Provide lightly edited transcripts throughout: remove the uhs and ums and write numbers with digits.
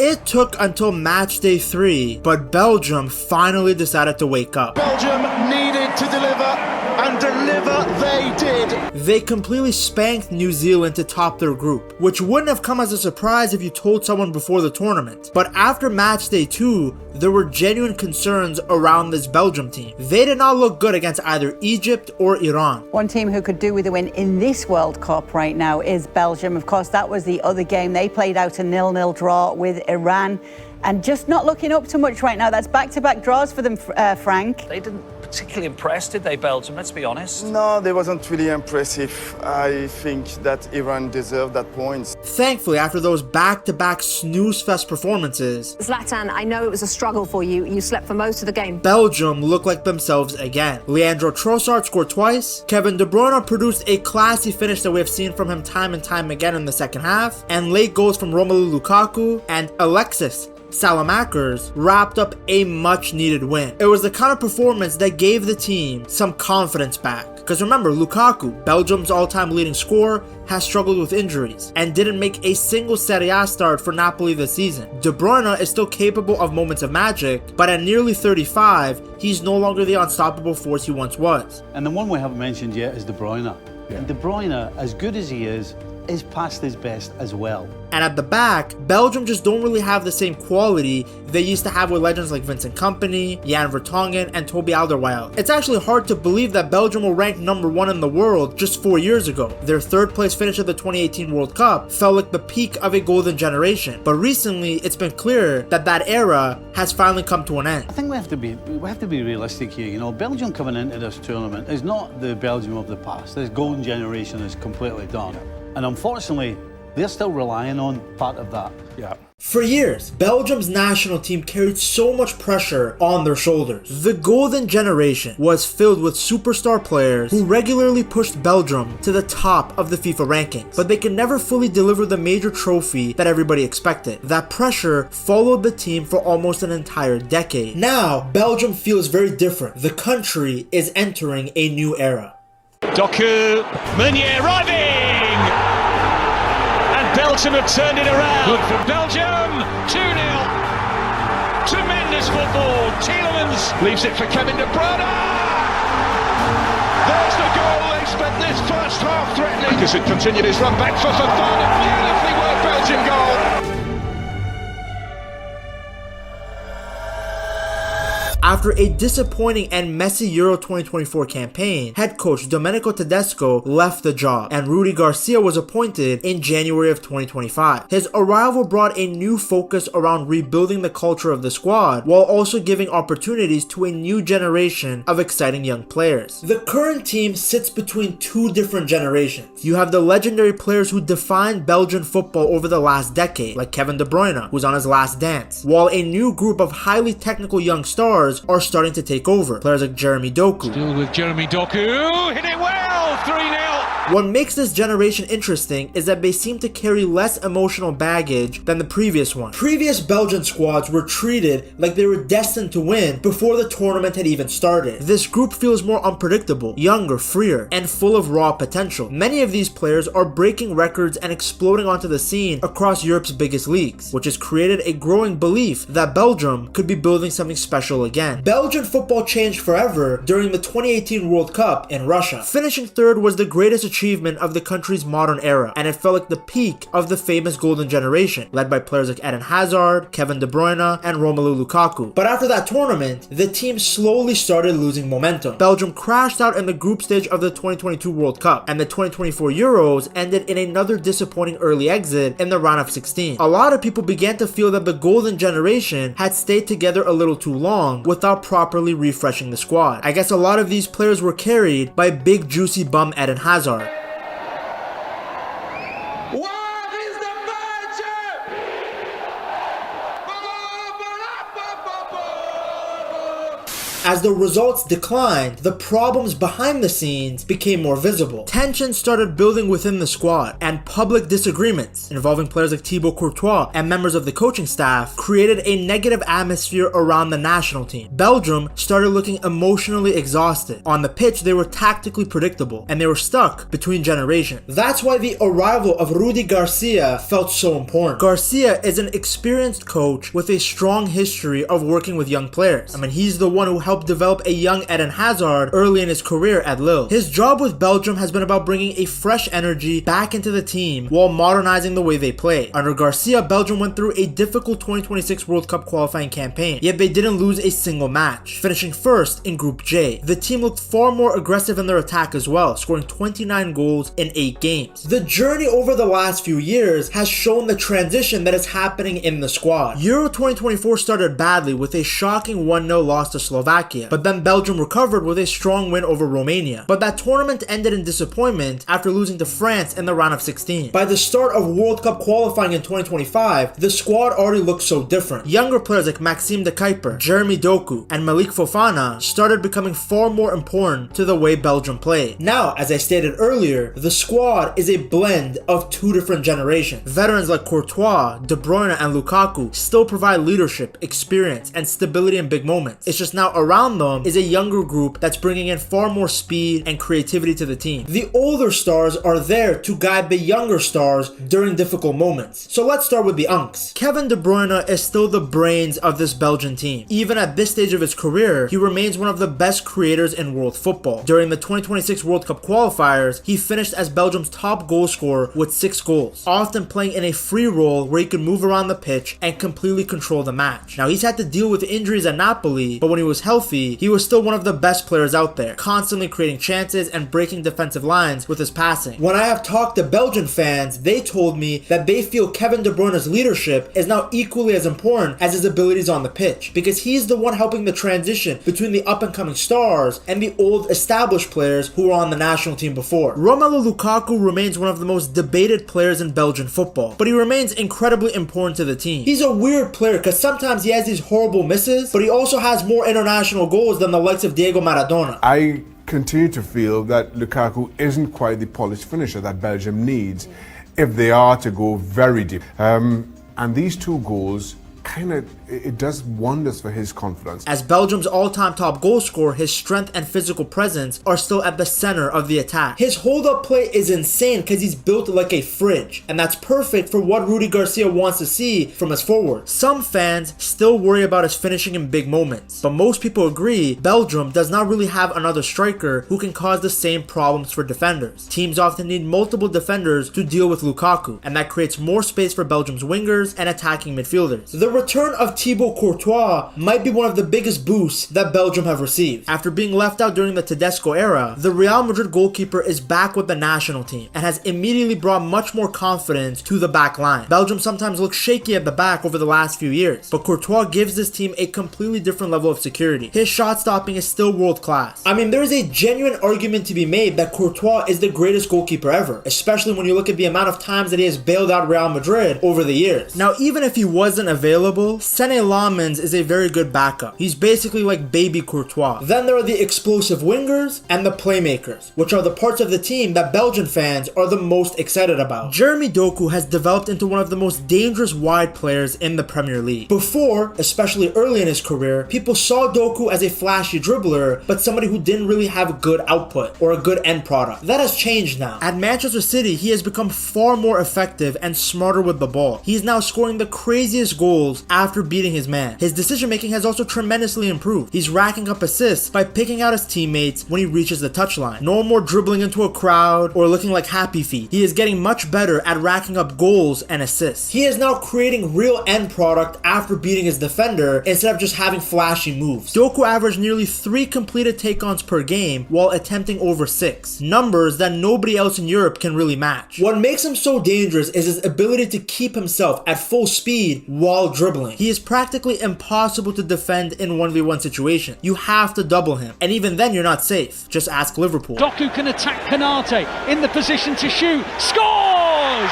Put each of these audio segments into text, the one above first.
It took until match day 3, but Belgium finally decided to wake up. Belgium needed to deliver, and deliver they did. They completely spanked New Zealand to top their group, which wouldn't have come as a surprise if you told someone before the tournament. But after match day 2, there were genuine concerns around this Belgium team. They did not look good against either Egypt or Iran. One team who could do with a win in this World Cup right now is Belgium. Of course, that was the other game. They played out a 0-0 draw with Iran, and just not looking up to much right now. That's back-to-back draws for them, Frank. They didn't particularly impress, did they, Belgium? Let's be honest. No, they wasn't really impressive. I think that Iran deserved that point. Thankfully, after those back-to-back snooze-fest performances, Zlatan, I know it was a struggle for you. You slept for most of the game. Belgium looked like themselves again. Leandro Trossard scored twice, Kevin De Bruyne produced a classy finish that we have seen from him time and time again in the second half, and late goals from Romelu Lukaku and Alexis Salamakers wrapped up a much needed win. It was the kind of performance that gave the team some confidence back. Because remember, Lukaku, Belgium's all-time leading scorer, has struggled with injuries and didn't make a single Serie A start for Napoli this season. De Bruyne is still capable of moments of magic, but at nearly 35, he's no longer the unstoppable force he once was. And the one we haven't mentioned yet is De Bruyne. Yeah. And De Bruyne, as good as he is past his best as well. And at the back, Belgium just don't really have the same quality they used to have with legends like Vincent Kompany, Jan Vertonghen, and Toby Alderweireld. It's actually hard to believe that Belgium were ranked #1 in the world just 4 years ago. Their third place finish at the 2018 World Cup felt like the peak of a golden generation. But recently, it's been clear that that era has finally come to an end. I think we have to be realistic here. You know, Belgium coming into this tournament is not the Belgium of the past. This golden generation is completely done. And unfortunately, they're still relying on part of that. Yeah. For years, Belgium's national team carried so much pressure on their shoulders. The golden generation was filled with superstar players who regularly pushed Belgium to the top of the FIFA rankings, but they could never fully deliver the major trophy that everybody expected. That pressure followed the team for almost an entire decade. Now, Belgium feels very different. The country is entering a new era. Doku, Meunier arriving! Belgium have turned it around. Good for Belgium. 2-0. Tremendous football. Tielemans leaves it for Kevin De Bruyne. There's the goal. They spent this first half threatening. Because it continued his run back for Fofana. Beautifully worked Belgium goal. After a disappointing and messy Euro 2024 campaign, head coach Domenico Tedesco left the job and Rudi Garcia was appointed in January of 2025. His arrival brought a new focus around rebuilding the culture of the squad while also giving opportunities to a new generation of exciting young players. The current team sits between two different generations. You have the legendary players who defined Belgian football over the last decade, like Kevin De Bruyne, who's on his last dance, while a new group of highly technical young stars are starting to take over. Players like Jeremy Doku. Still with Jeremy Doku, hit it well, 3-0. What makes this generation interesting is that they seem to carry less emotional baggage than the previous one. Previous Belgian squads were treated like they were destined to win before the tournament had even started. This group feels more unpredictable, younger, freer, and full of raw potential. Many of these players are breaking records and exploding onto the scene across Europe's biggest leagues, which has created a growing belief that Belgium could be building something special again. Belgian football changed forever during the 2018 World Cup in Russia. Finishing third was the greatest achievement of the country's modern era, and it felt like the peak of the famous golden generation, led by players like Eden Hazard, Kevin De Bruyne, and Romelu Lukaku. But after that tournament, the team slowly started losing momentum. Belgium crashed out in the group stage of the 2022 World Cup, and the 2024 Euros ended in another disappointing early exit in the round of 16. A lot of people began to feel that the golden generation had stayed together a little too long without properly refreshing the squad. I guess a lot of these players were carried by big juicy bum Eden Hazard. What is the As the results declined, the problems behind the scenes became more visible. Tension started building within the squad, and public disagreements involving players like Thibaut Courtois and members of the coaching staff created a negative atmosphere around the national team. Belgium started looking emotionally exhausted. On the pitch, they were tactically predictable, and they were stuck between generations. That's why the arrival of Rudi Garcia felt so important. Garcia is an experienced coach with a strong history of working with young players. I mean, he's the one who helped develop a young Eden Hazard early in his career at Lille. His job with Belgium has been about bringing a fresh energy back into the team while modernizing the way they play. Under Garcia, Belgium went through a difficult 2026 World Cup qualifying campaign, yet they didn't lose a single match, finishing first in Group J. The team looked far more aggressive in their attack as well, scoring 29 goals in 8 games. The journey over the last few years has shown the transition that is happening in the squad. Euro 2024 started badly with a shocking 1-0 loss to Slovakia, but then Belgium recovered with a strong win over Romania. But that tournament ended in disappointment after losing to France in the round of 16. By the start of World Cup qualifying in 2025, the squad already looked so different. Younger players like Maxime de Kuyper, Jeremy Doku, and Malik Fofana started becoming far more important to the way Belgium played. Now, as I stated earlier, the squad is a blend of 2 different generations. Veterans like Courtois, De Bruyne, and Lukaku still provide leadership, experience, and stability in big moments. It's just now around them is a younger group that's bringing in far more speed and creativity to the team. The older stars are there to guide the younger stars during difficult moments. So let's start with the Unks. Kevin De Bruyne is still the brains of this Belgian team. Even at this stage of his career, he remains one of the best creators in world football. During the 2026 World Cup qualifiers, he finished as Belgium's top goal scorer with 6 goals, often playing in a free role where he could move around the pitch and completely control the match. Now, he's had to deal with injuries at Napoli, but when he was healthy, he was still one of the best players out there, constantly creating chances and breaking defensive lines with his passing. When I have talked to Belgian fans, they told me that they feel Kevin De Bruyne's leadership is now equally as important as his abilities on the pitch, because he's the one helping the transition between the up-and-coming stars and the old established players who were on the national team before. Romelu Lukaku remains one of the most debated players in Belgian football, but he remains incredibly important to the team. He's a weird player because sometimes he has these horrible misses, but he also has more international goals than the likes of Diego Maradona. I continue to feel that Lukaku isn't quite the polished finisher that Belgium needs if they are to go very deep. And these 2 goals it does wonders for his confidence. As Belgium's all-time top goal scorer, his strength and physical presence are still at the center of the attack. His hold-up play is insane because he's built like a fridge, and that's perfect for what Rudi Garcia wants to see from his forward. Some fans still worry about his finishing in big moments, but most people agree Belgium does not really have another striker who can cause the same problems for defenders. Teams often need multiple defenders to deal with Lukaku, and that creates more space for Belgium's wingers and attacking midfielders. The return of Thibaut Courtois might be one of the biggest boosts that Belgium have received. After being left out during the Tedesco era, the Real Madrid goalkeeper is back with the national team and has immediately brought much more confidence to the back line. Belgium sometimes looks shaky at the back over the last few years, but Courtois gives this team a completely different level of security. His shot stopping is still world class. I mean, there is a genuine argument to be made that Courtois is the greatest goalkeeper ever, especially when you look at the amount of times that he has bailed out Real Madrid over the years. Now, even if he wasn't available, Sene Lammens is a very good backup. He's basically like baby Courtois. Then there are the explosive wingers and the playmakers, which are the parts of the team that Belgian fans are the most excited about. Jeremy Doku has developed into one of the most dangerous wide players in the Premier League. Before, especially early in his career, people saw Doku as a flashy dribbler, but somebody who didn't really have good output or a good end product. That has changed now. At Manchester City, he has become far more effective and smarter with the ball. He's now scoring the craziest goals after beating his man. His decision making has also tremendously improved. He's racking up assists by picking out his teammates when he reaches the touchline. No more dribbling into a crowd or looking like happy feet. He is getting much better at racking up goals and assists. He is now creating real end product after beating his defender instead of just having flashy moves. Doku averaged nearly 3 completed take-ons per game while attempting over 6. Numbers that nobody else in Europe can really match. What makes him so dangerous is his ability to keep himself at full speed while dribbling. He is practically impossible to defend in 1v1 situations. You have to double him, and even then you're not safe. Just ask Liverpool. Doku can attack Konate in the position to shoot. Scores!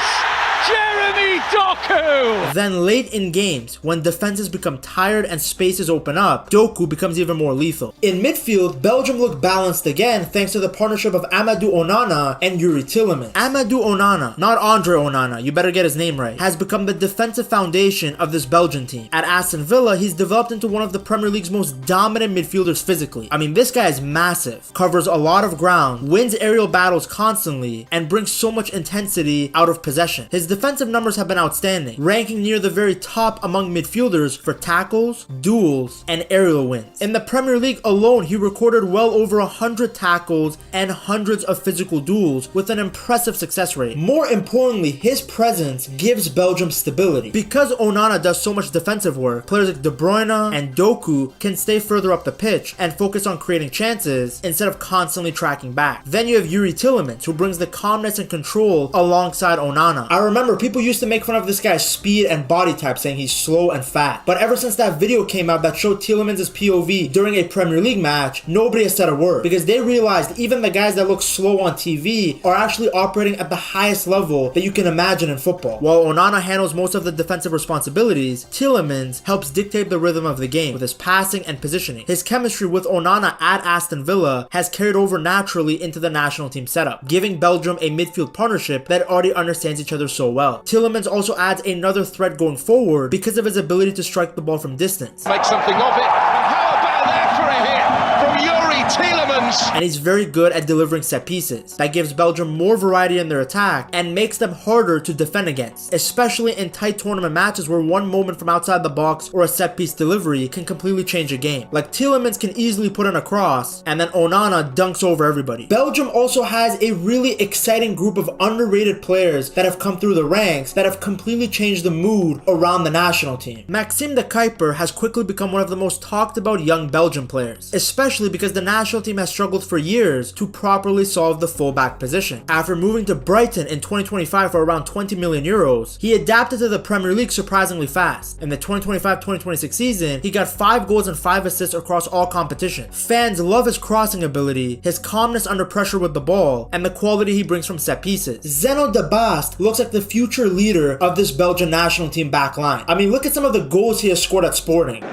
Jeremy Doku! Then late in games, when defenses become tired and spaces open up, Doku becomes even more lethal. In midfield, Belgium looked balanced again thanks to the partnership of Amadou Onana and Youri Tielemans. Amadou Onana, not Andre Onana, you better get his name right, has become the defensive foundation of this Belgian team. At Aston Villa, he's developed into one of the Premier League's most dominant midfielders physically. I mean, this guy is massive, covers a lot of ground, wins aerial battles constantly, and brings so much intensity out of possession. His defensive numbers have been outstanding, ranking near the very top among midfielders for tackles, duels, and aerial wins. In the Premier League alone, he recorded well over 100 tackles and hundreds of physical duels with an impressive success rate. More importantly, his presence gives Belgium stability. Because Onana does so much defensive work, players like De Bruyne and Doku can stay further up the pitch and focus on creating chances instead of constantly tracking back. Then you have Youri Tielemans, who brings the calmness and control alongside Onana. I remember people used to make fun of this guy's speed and body type, saying he's slow and fat. But ever since that video came out that showed Tielemans' POV during a Premier League match, nobody has said a word, because they realized even the guys that look slow on TV are actually operating at the highest level that you can imagine in football. While Onana handles most of the defensive responsibilities, Tielemans helps dictate the rhythm of the game with his passing and positioning. His chemistry with Onana at Aston Villa has carried over naturally into the national team setup, giving Belgium a midfield partnership that already understands each other so well. Tielemans also adds another threat going forward because of his ability to strike the ball from distance. Make something of it. How about that for a hit from Youri Tielemans? And he's very good at delivering set pieces. That gives Belgium more variety in their attack and makes them harder to defend against, especially in tight tournament matches where one moment from outside the box or a set piece delivery can completely change a game. Like Tielemans can easily put in a cross and then Onana dunks over everybody. Belgium also has a really exciting group of underrated players that have come through the ranks that have completely changed the mood around the national team. Maxime de Kuiper has quickly become one of the most talked about young Belgian players, especially because the national team has struggled for years to properly solve the fullback position. After moving to Brighton in 2025 for around 20 million euros, he adapted to the Premier League surprisingly fast. In the 2025-2026 season, he got 5 goals and 5 assists across all competitions. Fans love his crossing ability, his calmness under pressure with the ball, and the quality he brings from set pieces. Zeno de Bast looks like the future leader of this Belgian national team back line. I mean, look at some of the goals he has scored at Sporting.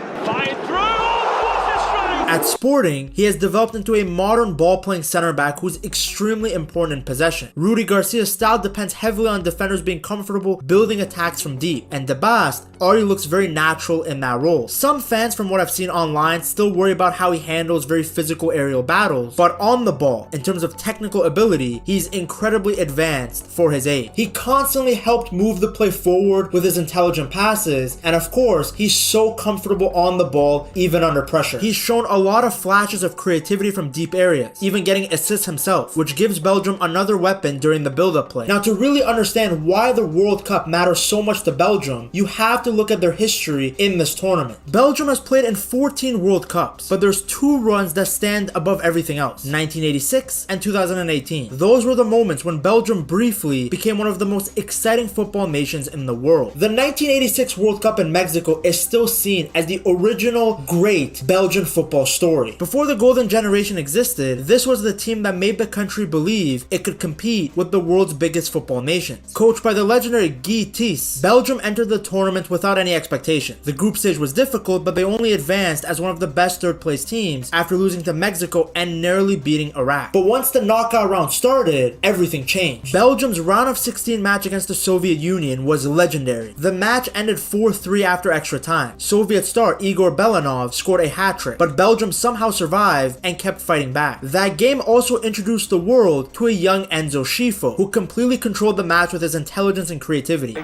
At Sporting, he has developed into a modern ball-playing center back who's extremely important in possession. Rudi Garcia's style depends heavily on defenders being comfortable building attacks from deep, and De Bast already looks very natural in that role. Some fans, from what I've seen online, still worry about how he handles very physical aerial battles, but on the ball, in terms of technical ability, he's incredibly advanced for his age. He constantly helped move the play forward with his intelligent passes, and of course, he's so comfortable on the ball even under pressure. He's shown a lot of flashes of creativity from deep areas, even getting assists himself, which gives Belgium another weapon during the build-up play. Now, to really understand why the World Cup matters so much to Belgium, you have to look at their history in this tournament. Belgium has played in 14 World Cups, but there's 2 runs that stand above everything else: 1986 and 2018. Those were the moments when Belgium briefly became one of the most exciting football nations in the world. The 1986 World Cup in Mexico is still seen as the original great Belgian football story. Before the golden generation existed, this was the team that made the country believe it could compete with the world's biggest football nations. Coached by the legendary Guy Thys, Belgium entered the tournament without any expectations. The group stage was difficult, but they only advanced as one of the best third-place teams after losing to Mexico and narrowly beating Iraq. But once the knockout round started, everything changed. Belgium's round of 16 match against the Soviet Union was legendary. The match ended 4-3 after extra time. Soviet star Igor Belanov scored a hat-trick, but Belgium somehow survived and kept fighting back. That game also introduced the world to a young Enzo Scifo, who completely controlled the match with his intelligence and creativity.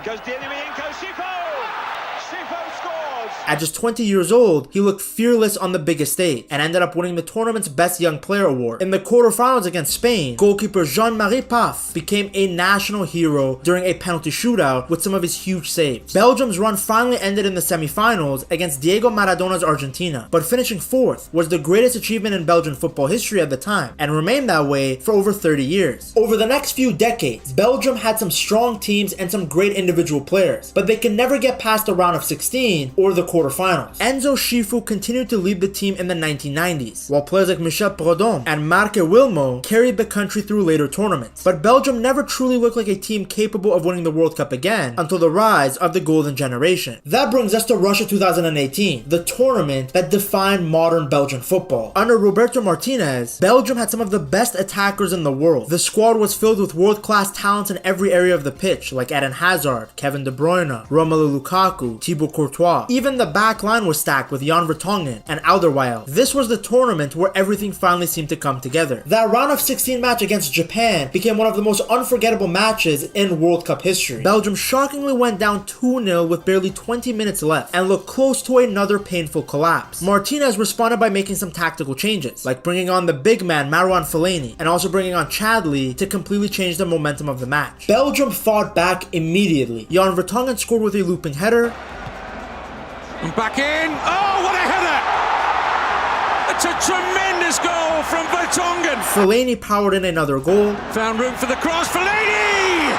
At just 20 years old, he looked fearless on the biggest stage and ended up winning the tournament's Best Young Player award. In the quarterfinals against Spain, goalkeeper Jean-Marie Pfaff became a national hero during a penalty shootout with some of his huge saves. Belgium's run finally ended in the semifinals against Diego Maradona's Argentina, but finishing 4th was the greatest achievement in Belgian football history at the time and remained that way for over 30 years. Over the next few decades, Belgium had some strong teams and some great individual players, but they could never get past the round of 16 or the quarterfinals. quarterfinals. Enzo Shifu continued to lead the team in the 1990s, while players like Michel Prudhomme and Marc Wilmo carried the country through later tournaments. But Belgium never truly looked like a team capable of winning the World Cup again until the rise of the Golden Generation. That brings us to Russia 2018, the tournament that defined modern Belgian football. Under Roberto Martinez, Belgium had some of the best attackers in the world. The squad was filled with world-class talents in every area of the pitch, like Eden Hazard, Kevin De Bruyne, Romelu Lukaku, Thibaut Courtois. Even the back line was stacked with Jan Vertonghen and Alderweireld. This was the tournament where everything finally seemed to come together. That round of 16 match against Japan became one of the most unforgettable matches in World Cup history. Belgium shockingly went down 2-0 with barely 20 minutes left and looked close to another painful collapse. Martinez responded by making some tactical changes, like bringing on the big man Marouane Fellaini and also bringing on Chadli to completely change the momentum of the match. Belgium fought back immediately. Jan Vertonghen scored with a looping header. And back in. Oh, what a header! It's a tremendous goal from Vertonghen. Fellaini powered in another goal. Found room for the cross. Fellaini!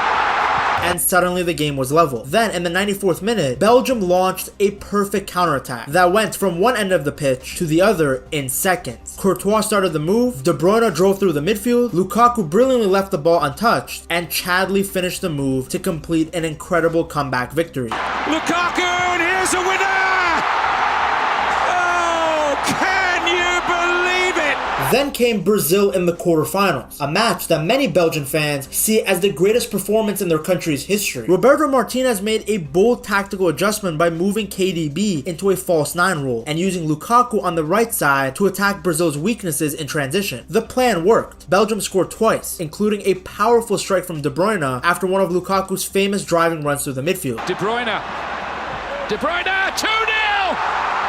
And suddenly the game was level. Then in the 94th minute, Belgium launched a perfect counterattack that went from one end of the pitch to the other in seconds. Courtois started the move, De Bruyne drove through the midfield, Lukaku brilliantly left the ball untouched, and Chadli finished the move to complete an incredible comeback victory. Lukaku, and here's a winner! Oh, can you believe it? Then came Brazil in the quarterfinals, a match that many Belgian fans see as the greatest performance in their country's history. Roberto Martinez made a bold tactical adjustment by moving KDB into a false 9 role and using Lukaku on the right side to attack Brazil's weaknesses in transition. The plan worked. Belgium scored twice, including a powerful strike from De Bruyne after one of Lukaku's famous driving runs through the midfield. De Bruyne, 2-0!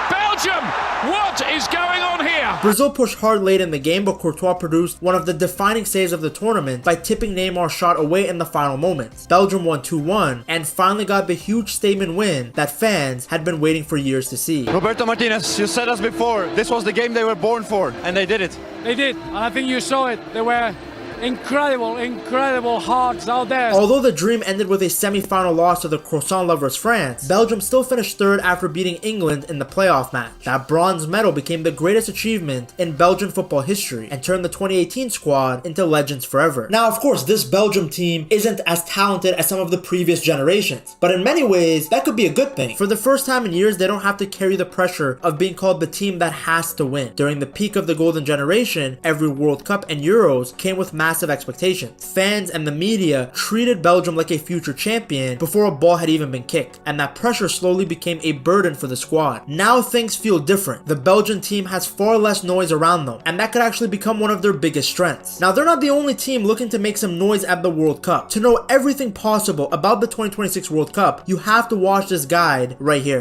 Belgium, what is going on here? Brazil pushed hard late in the game, but Courtois produced one of the defining saves of the tournament by tipping Neymar's shot away in the final moments. Belgium won 2-1 and finally got the huge statement win that fans had been waiting for years to see. Roberto Martinez, you said us before, this was the game they were born for, and they did it. They did, and I think you saw it. They were incredible hearts out there. Although the dream ended with a semi-final loss to the croissant lovers France, Belgium still finished third after beating England in the playoff match. That bronze medal became the greatest achievement in Belgian football history and turned the 2018 squad into legends forever. Now, of course, this Belgium team isn't as talented as some of the previous generations, but in many ways, that could be a good thing. For the first time in years, they don't have to carry the pressure of being called the team that has to win. During the peak of the Golden Generation, every World Cup and Euros came with massive expectations. Fans and the media treated Belgium like a future champion before a ball had even been kicked, and that pressure slowly became a burden for the squad. Now things feel different. The Belgian team has far less noise around them, and that could actually become one of their biggest strengths. Now, they're not the only team looking to make some noise at the World Cup. To know everything possible about the 2026 World Cup, you have to watch this guide right here.